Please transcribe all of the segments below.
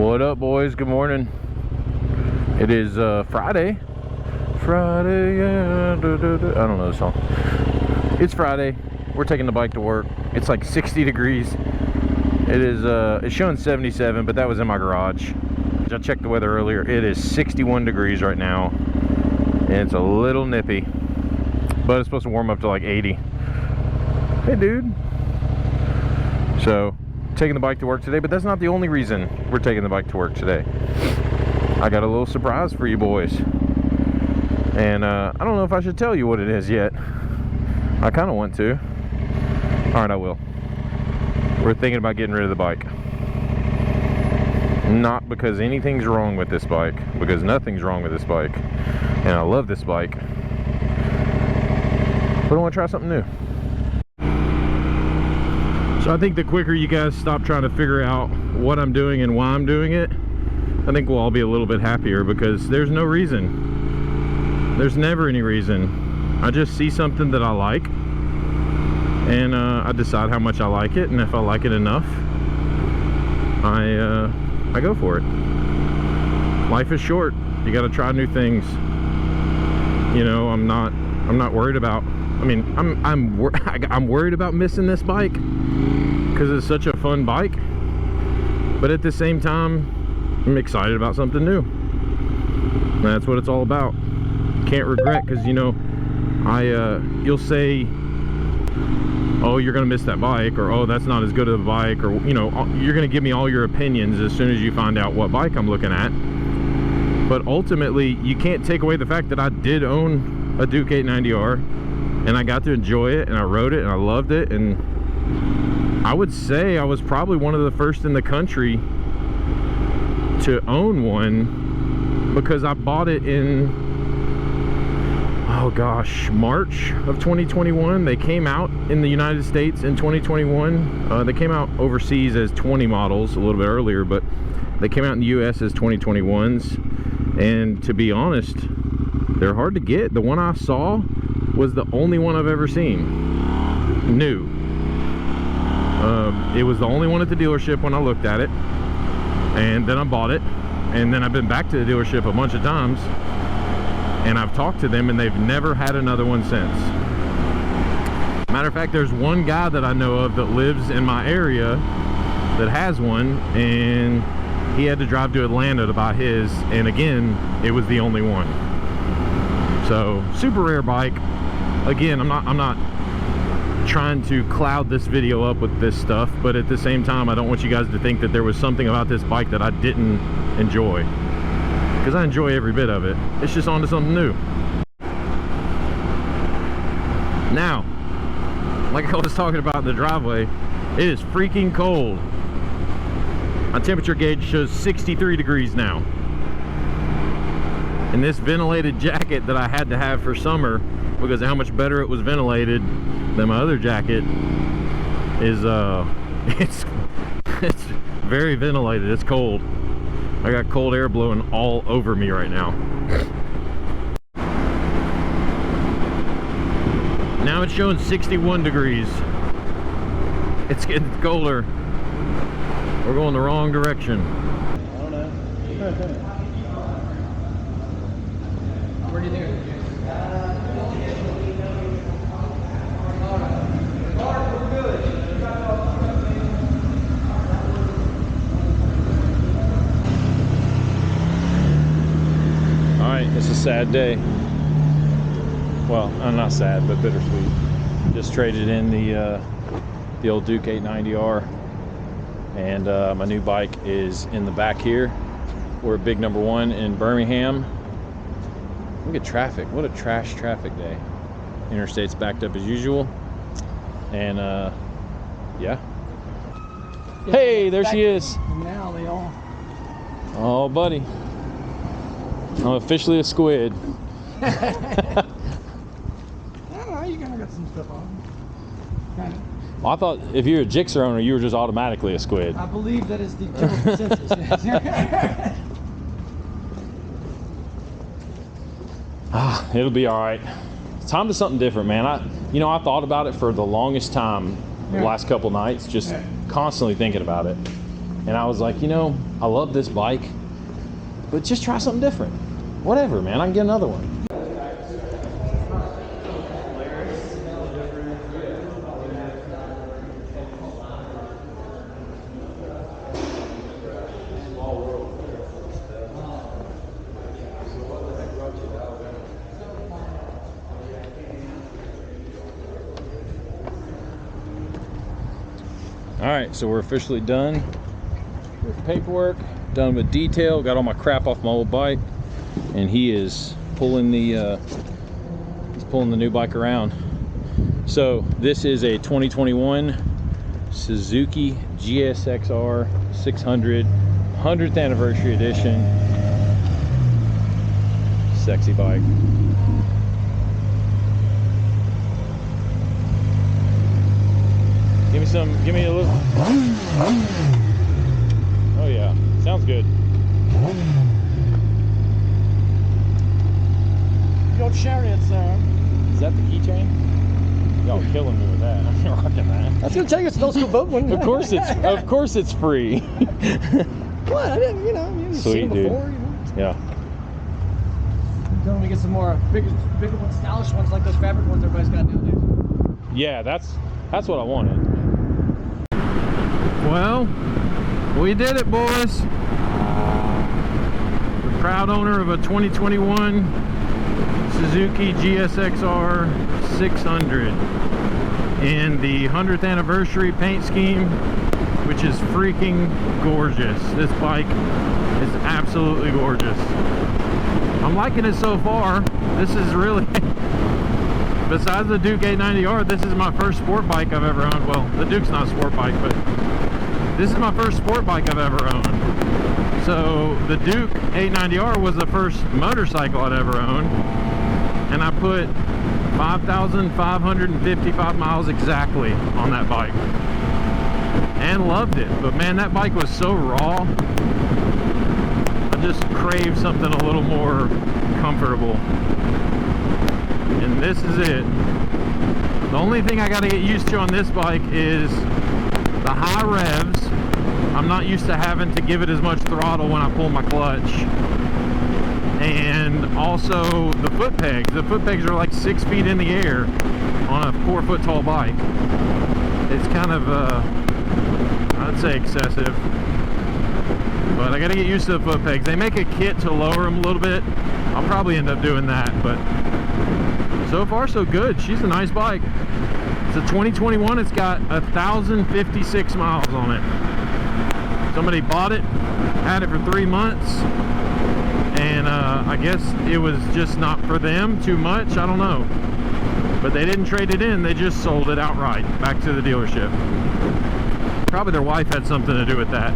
What up, boys? Good morning. It is Friday. Friday, yeah. I don't know the song. It's Friday. We're taking the bike to work. It's like 60 degrees. It is it's showing 77, but that was in my garage. I checked the weather earlier. It is 61 degrees right now, and it's a little nippy, but it's supposed to warm up to like 80. Hey, dude. So, taking the bike to work today, but that's not the only reason we're taking the bike to work today. I got a little surprise for you boys, and I don't know if I should tell you what it is yet. I kind of want to. All right, I will. We're thinking about getting rid of the bike. Not because anything's wrong with this bike, because nothing's wrong with this bike, and I love this bike, but I want to try something new. So I think the quicker you guys stop trying to figure out what I'm doing and why I'm doing it, I think we'll all be a little bit happier, because there's no reason. There's never any reason. I just see something that I like, and I decide how much I like it, and if I like it enough, I go for it. Life is short. You got to try new things. You know, I'm not worried about. I mean, I'm worried about missing this bike because it's such a fun bike. But at the same time, I'm excited about something new. And that's what it's all about. Can't regret, because you know, you'll say, oh, you're gonna miss that bike, or oh, that's not as good of a bike, or you know, you're gonna give me all your opinions as soon as you find out what bike I'm looking at. But ultimately, you can't take away the fact that I did own a Duke 890R, and I got to enjoy it, and I rode it, and I loved it, and I would say I was probably one of the first in the country to own one, because I bought it in, oh gosh, March of 2021. They came out in the United States in 2021. They came out overseas as 20 models a little bit earlier, but they came out in the US as 2021s. And to be honest, they're hard to get. The one I saw was the only one I've ever seen new. It was the only one at the dealership when I looked at it, and then I bought it, and then I've been back to the dealership a bunch of times, and I've talked to them, and they've never had another one since. Matter of fact, there's one guy that I know of that lives in my area that has one, and he had to drive to Atlanta to buy his, and again, it was the only one. So, super rare bike. Again, I'm not trying to cloud this video up with this stuff, but at the same time, I don't want you guys to think that there was something about this bike that I didn't enjoy, because I enjoy every bit of it. It's just on to something new. Now, like I was talking about in the driveway, it is freaking cold. My temperature gauge shows 63 degrees now. And this ventilated jacket that I had to have for summer, because of how much better it was ventilated than my other jacket, is it's very ventilated. It's cold. I got cold air blowing all over me right now. Now it's showing 61 degrees. It's getting colder. We're going the wrong direction. I don't know. Where do you think it is? Alright, it's a sad day. Well, not sad, but bittersweet. Just traded in the old Duke 890R. And my new bike is in the back here. We're at big number 1 in Birmingham. Look at traffic. What a trash traffic day. Interstate's backed up as usual. And yeah. Hey, there she is. Now they all. Oh, buddy. I'm officially a squid. I don't know, you kind of got some stuff on. Kind of. Well, I thought if you're a Gixxer owner, you were just automatically a squid. I believe that is the general consensus. It'll be all right. It's time to something different, man. I thought about it for the longest time the last couple nights, just constantly thinking about it. And I was like, you know, I love this bike, but just try something different. Whatever, man, I can get another one. All right, so we're officially done with paperwork, done with detail, got all my crap off my old bike, and he is pulling the new bike around. So this is a 2021 Suzuki GSXR 600 100th anniversary edition. Sexy bike. Give me a little. Oh yeah, sounds good. Go chariot sound. Is that the keychain? Y'all killing me with that. I'm rocking that. I was gonna tell you it's no school boat one. Of course it's free. What? I didn't, you know, you've seen them before, you know. Yeah. Don't we get some more bigger ones, stylish ones like those fabric ones everybody's got nowadays? Yeah, that's what I wanted. Well, we did it, boys. The proud owner of a 2021 Suzuki GSXR 600 in the 100th anniversary paint scheme, which is freaking gorgeous. This bike is absolutely gorgeous. I'm liking it so far. This is really, besides the Duke 890R, this is my first sport bike I've ever owned. Well, the Duke's not a sport bike, but this is my first sport bike I've ever owned. So the Duke 890R was the first motorcycle I'd ever owned, and I put 5,555 miles exactly on that bike and loved it. But man, that bike was so raw. I just craved something a little more comfortable, and this is it. The only thing I got to get used to on this bike is the high revs. I'm not used to having to give it as much throttle when I pull my clutch. And also the foot pegs. The foot pegs are like 6 feet in the air on a 4 foot tall bike. It's kind of, I'd say excessive. But I gotta get used to the foot pegs. They make a kit to lower them a little bit. I'll probably end up doing that, but so far so good. She's a nice bike. It's a 2021. It's got 1,056 miles on it. Somebody bought it, had it for 3 months, and I guess it was just not for them too much. I don't know, but they didn't trade it in. They just sold it outright back to the dealership. Probably their wife had something to do with that.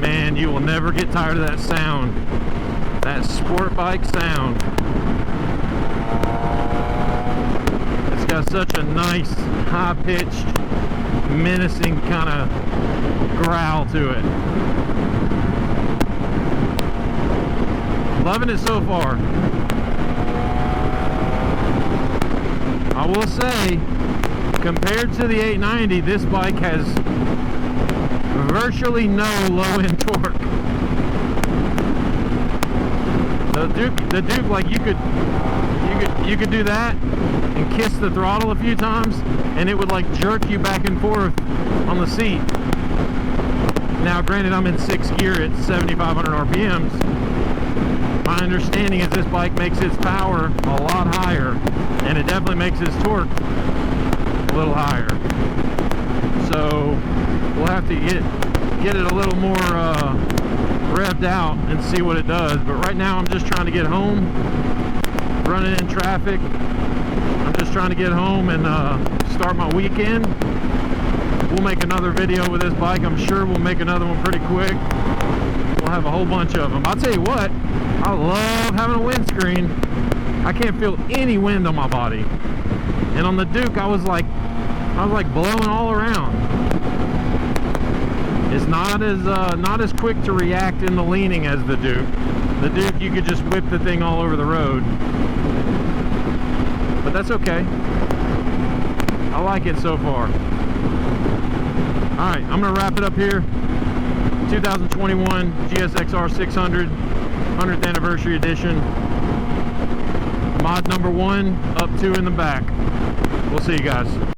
Man, you will never get tired of that sound. That sport bike sound. It's got such a nice, high-pitched, menacing kind of growl to it. Loving it so far. I will say, compared to the 890, this bike has virtually no low-end torque. The Duke, like you could do that and kiss the throttle a few times, and it would like jerk you back and forth on the seat. Now, granted, I'm in 6th gear at 7,500 RPMs. My understanding is this bike makes its power a lot higher, and it definitely makes its torque a little higher. So we'll have to get it a little more revved out and see what it does. But right now I'm just trying to get home, running in traffic. I'm just trying to get home and start my weekend. We'll make another video with this bike. I'm sure we'll make another one pretty quick. We'll have a whole bunch of them. I'll tell you what, I love having a windscreen. I can't feel any wind on my body. And on the Duke, I was like blowing all around. It's not as quick to react in the leaning as the Duke. The Duke, you could just whip the thing all over the road. But that's okay. I like it so far. Alright, I'm going to wrap it up here. 2021 GSXR 600 100th anniversary edition. Mod number 1, up 2 in the back. We'll see you guys.